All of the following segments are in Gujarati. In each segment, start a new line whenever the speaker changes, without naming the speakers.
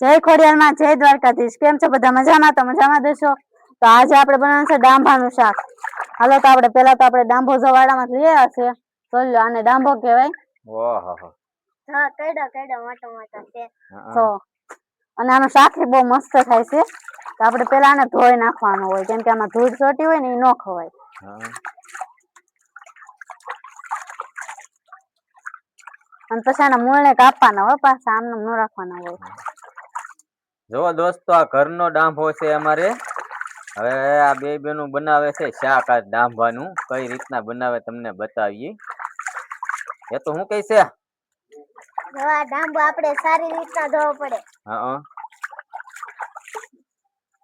જય ખોડિયારમાં, જય દ્વારકાધીશ. કેમ છો બધા? મજામાં? તો મજામાં દેશો. તો આજે આપણે બનાવવાનું છે ડાંભાનું શાક. હાલો તો આપણે પેલા તો આપણે ડાંભો જવાડામાં લઈ આવ્યા છે. તો આને ડાંભો કહેવાય.
ઓહો
હા, કઈડા મોટા મોટા છે.
તો અને આનું શાક બહુ મસ્ત થાય છે. તો આપણે પેલા આને ધોઈ નાખવાનું હોય, કેમ કે આમાં ધૂળ ચોટી હોય ને એ ન ખવાય. અને પછી આના મૂળને કાપવાના હોય, પાછા આમને ન રાખવાના હોય.
જો દોસ્તો, આ ઘરનો ડાંભો છે અમારે. હવે આ બે બેનું બનાવે છે શાક આ ડાંભાનું. કઈ રીતના બનાવે તમને બતાવીએ. એ તો હું કઈ છે
આ ડાંભો આપણે સારી રીતના ધોવો પડે.
હા,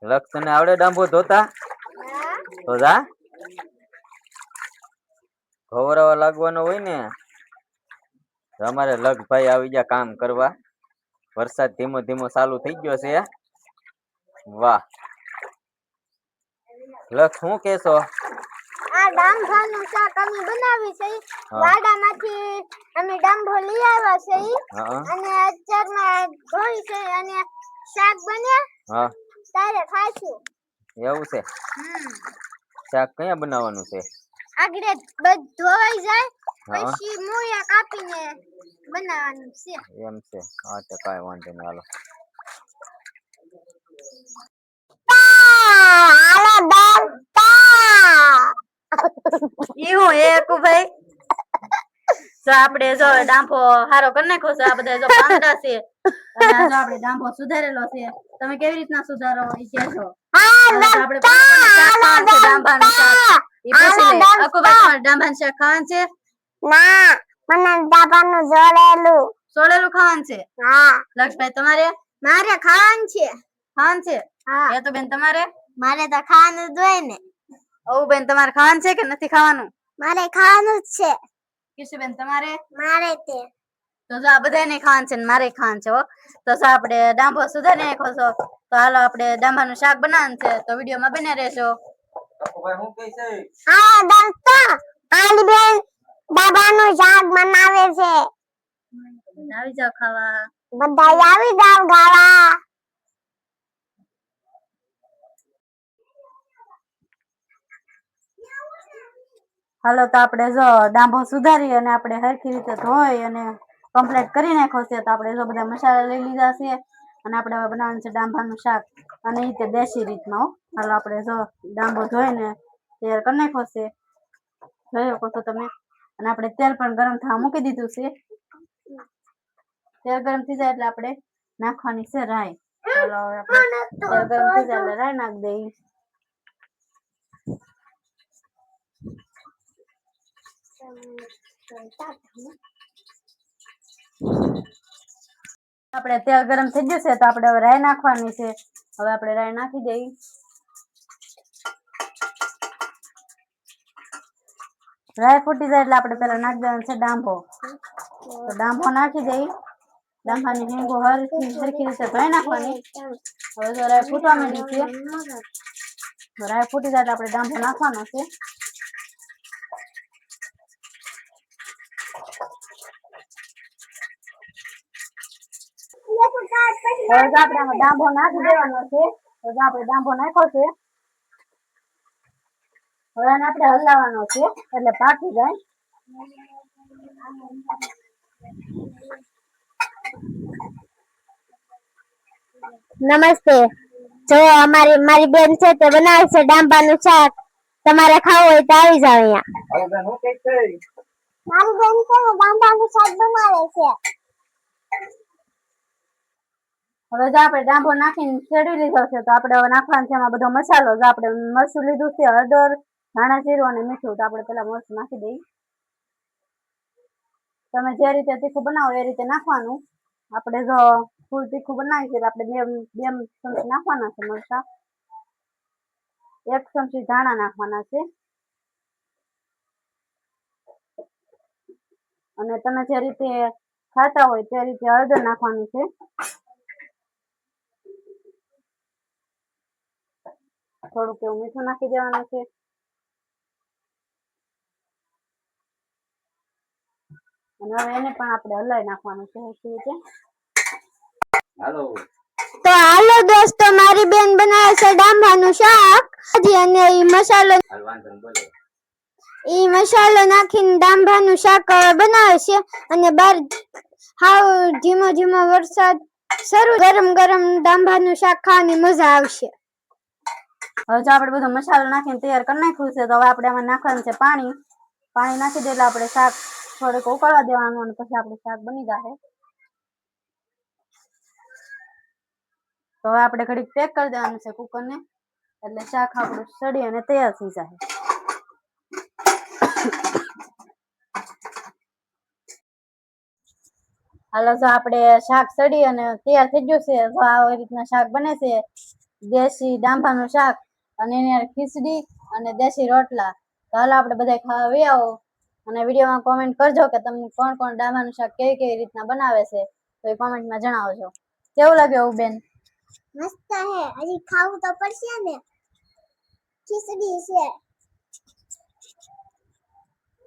લક્ષને આવડે ડાંભો ધોતા? તો જા ખવરાવા લાગવાનો હોય ને. અમારે લગભાઈ આવી ગયા કામ કરવા. વરસાદ ધીમો ધીમો ચાલુ થઈ ગયો છે. વાહ લક્ષ, શું કેશો?
આ ડાંભાનું શાક અમે બનાવી છે. વાડામાંથી અમે ડાંભો લઈ આવ્યા છે અને અત્યારમાં ધોઈ છે અને શાક બન્યા. તારે ખાઈશું.
એવું છે? શાક કયા બનાવવાનું છે?
આગળ બધું ધોવાઈ જાય પછી મૂળિયા કાપીને બનાવવાનું છે.
એમ છે? હા તો કાંઈ વાંધો નહીં, હાલો.
એવું એક ભાઈ જો આપણે જો ડાંભો હારો કરી નાખ્યો છે. આ બધા જો પાંદડા છે અને જો આપણે ડાંભો સુધારેલો છે. તમે કેવી રીતના સુધારો એ કહેજો. આપણે ડાંભાનું શાક એ પૂછી લે. અકુભાઈ, તમારે ડાંભાનું શાક ખાવાનું છે?
ના, મને ડાંભાનું
સોળેલું ખાવાનું છે.
હા.
લક્ષભાઈ, તમારે?
મારે ખાવાનું છે.
ખાવાનું છે?
હા.
એ તો બેન તમારે?
મારે તો ખાવાનું જ હોય ને.
ઓ બેન, તમારે ખાવાનું છે કે નથી ખાવાનું?
મારે ખાવાનું જ છે.
કિશુબેન, તમારે?
મારે તે.
તો જો આ બધાને ખાવાનું છે ને મારે ખાવાનું છે. હો તો આપણે ડાંભો સુધારી નાખ્યો છો. તો હાલો આપણે ડાંભાનું શાક બનાવવાનું છે. તો વિડીયોમાં બને રહેજો.
હા દોસ્તો, આની બેન ડાંભાનું શાક બનાવે છે.
આવી જાવ ખાવા.
બધા આવી જાવ ખાવા.
હાલો તો આપણે જો ડાંભો સુધારી અને આપણે સરખી રીતે ધોઈ અને કમ્પ્લીટ કરી નાખ્યો છે. તો આપણે જો બધા મસાલા લઈ લીધા છે અને આપણે હવે બનાવવાનું છે ડાંભાનું શાક. અને એ રીતે દેશી રીતમાં. હાલો આપણે જો ડાંભો ધોઈને તૈયાર કરી નાખ્યો છે. જોઈ શકો છો તમે. અને આપણે તેલ પણ ગરમ થવા મૂકી દીધું છે. તેલ ગરમ થઈ જાય એટલે આપણે નાખવાની છે રાઈ. ચાલો હવે આપણે તેલ ગરમ થઈ જાય એટલે રાઈ નાખી દઈએ. આપણે તેલ ગરમ થઈ ગયું છે તો આપણે હવે રાઈ નાખવાની છે. હવે આપણે રાઈ નાખી દઈએ. રાઈ ફૂટી જાય એટલે આપણે પેલા નાખી દેવાનું છે ડાંભો. તો ડાંભો નાખી દઈએ. ડાંભાની હિંગો સરખી રીતે ધોઈ નાખવાની. હવે જો રાઈ ફૂટવા માંડી છે. રાઈ ફૂટી જાય એટલે આપણે ડાંભો નાખવાનો છે. હવે આપણે આમાં ડાંભો નાખી દેવાનો છે. તો આપણે ડાંભો નાખ્યો છે. હવે આને આપણે હલાવવાનો છે એટલે પાકી જાય.
નમસ્તે. જો મારી બેન છે તે બનાવે છે ડાંભાનું શાક. તમારે ખાવું હોય તો આવી જાવ અહીંયા. મારી બેન છે ડાંભાનું શાક બનાવે છે.
હવે જો આપણે ડાંભો નાખીને શેરવી લીધો છે. તો આપણે હવે નાખવાનો છે એમાં બધો મસાલો. જો આપણે મરચું લીધું છે, હળદર, ધાણા જીરું અને મીઠું. તો આપણે પેલા મરચું નાખી દઈએ. તમે જે રીતે તીખું બનાવો એ રીતે નાખવાનું. આપણે જો ફૂલ તીખું બનાવીએ એટલે આપણે બે ચમચી નાખવાના છે મરચાં. 1 ચમચી ધાણા નાખવાના છે. અને તમે જે રીતે ખાતા હોય તે રીતે હળદર નાખવાનું છે. થોડુંક એવું મીઠું નાખી દેવાનું છે. અને હવે એને પણ આપણે હલાવી નાખવાનું છે. હાલો
તો હાલો દોસ્તો, મારી બેન બનાવે છે ડાંભાનું શાક અને ઈ મસાલો નાખીને ડાંભાનું શાક બનાવે છે અને બાર હાવ ધીમો ધીમો વરસાદ શરૂ, ગરમ ગરમ ડાંભાનું શાક ખાવાની મજા આવશે.
હવે જો આપણે બધો મસાલો નાખીને તૈયાર કરી નાખ્યું છે, તો હવે આપણે આમાં નાખવાનું છે પાણી. પાણી નાખી દે એટલે આપણે શાક થોડુંક ઉકળવા દેવાનું અને પછી આપણું શાક બની જશે. તો હવે આપણે ઘડીક પેક કરી દેવાનું છે કુકરને, એટલે શાક આપણું સડી અને તૈયાર થઈ જાય. હાલો, જો આપણે શાક સડી અને તૈયાર થઈ ગયું છે. જો આવી રીતના શાક બને છે, દેશી ડાંભાનું શાક અને એની હારે ખીચડી અને દેશી રોટલા. તો હાલો આપણે બધા ખાવા વી આવો અને વિડીયોમાં કોમેન્ટ કરજો કે તમને કોણ કોણ ડાંભાનું શાક કેવી કેવી રીતના બનાવે છે, તો એ કોમેન્ટમાં જણાવજો. કેવું લાગ્યું બેન?
મસ્ત હે, હજી ખાવું તો પડશે ને. ખીચડી છે.